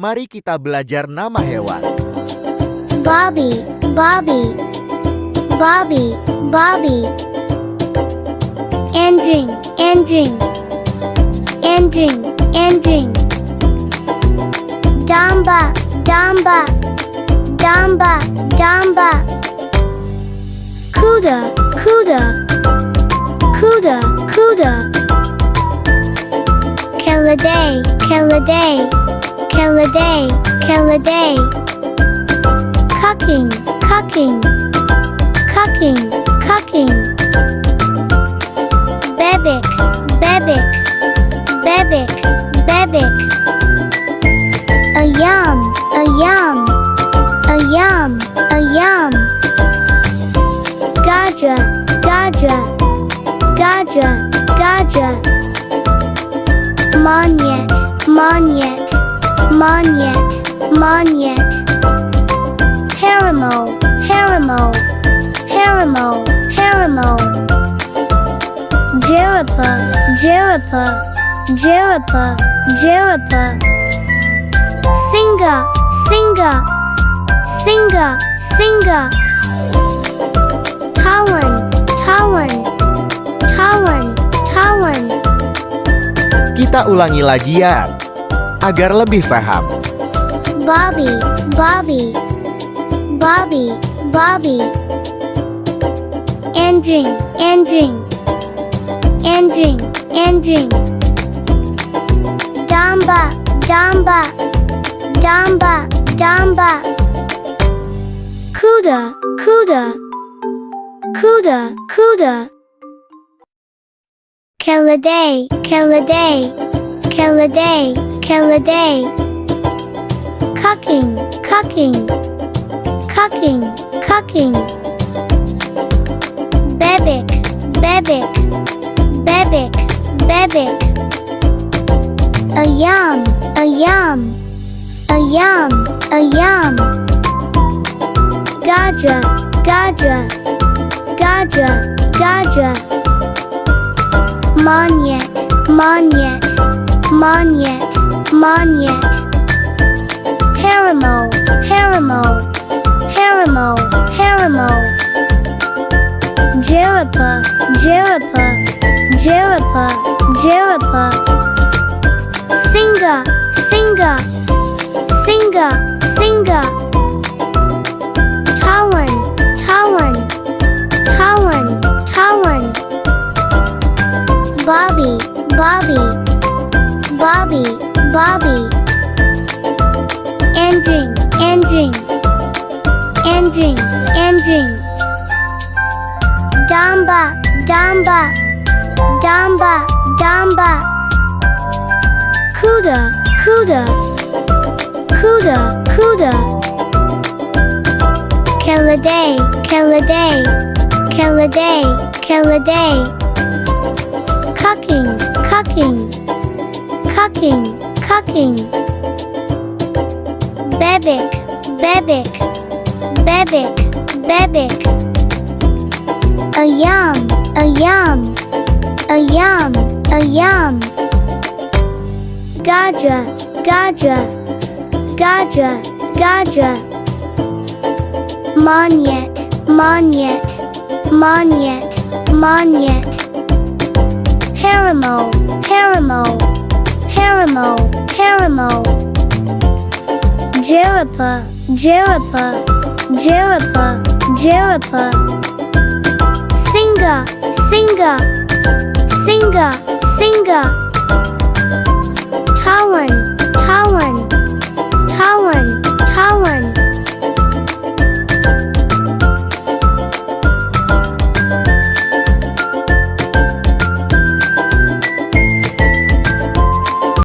Mari kita belajar nama hewan. Bobby, Bobby, Bobby, Bobby. Engine, engine, engine, engine. Damba, damba, damba, damba. Kuda, kuda, kuda, kuda. Keladay, keladay, keladay, keladay. Cucking, cucking, cucking, cucking. Bebek, bebek, bebek, bebek. A yum, a yum, a yum, a yum. Gaja, gaja, gaja, gaja. Monyet, monyet, monyet, monyet. Haramo, haramo, haramo, haramo. Jirapa, jirapa, jirapa, jirapa. Singa, singa, singa, singa. Tawan, tawan, tawan, tawan. Kita ulangi lagi ya, agar lebih paham. Bobby, Bobby, Bobby, Bobby. Engine, engine, engine, engine. Damba, damba, damba, damba. Kuda, kuda, kuda, kuda. Keladay, keladay, keladay, keladay. Cucking, cucking, cucking, cucking. Bebek, bebek, bebek, bebek. A yum, a yum, a yum, a yum. Gaja, gaja, gaja, gaja. Monyet, monyet, monyet, monyet. Haramo, haramo, haramo, haramo. Jirapa, jirapa, jirapa, jirapa. Singa, singa, singa, singa. Tawan, tawan, tawan, tawan. Bobby, Bobby, Bobby, Bobby. Engine, engine, engine, engine. Damba, damba, damba, damba. Kuda, kuda, kuda, kuda. Keladay, keladay, keladay, keladay. Cucking, cucking, cucking, cucking. Bebek, bebek, bebek, bebek. A yum, a yum, a yum, a yum. Gaja, gaja, gaja, gaja. Monyet, monyet, monyet, monyet. Haramo, haramo, haramo, haramo. Jirapa, jirapa, jirapa, jirapa. Singa, singa,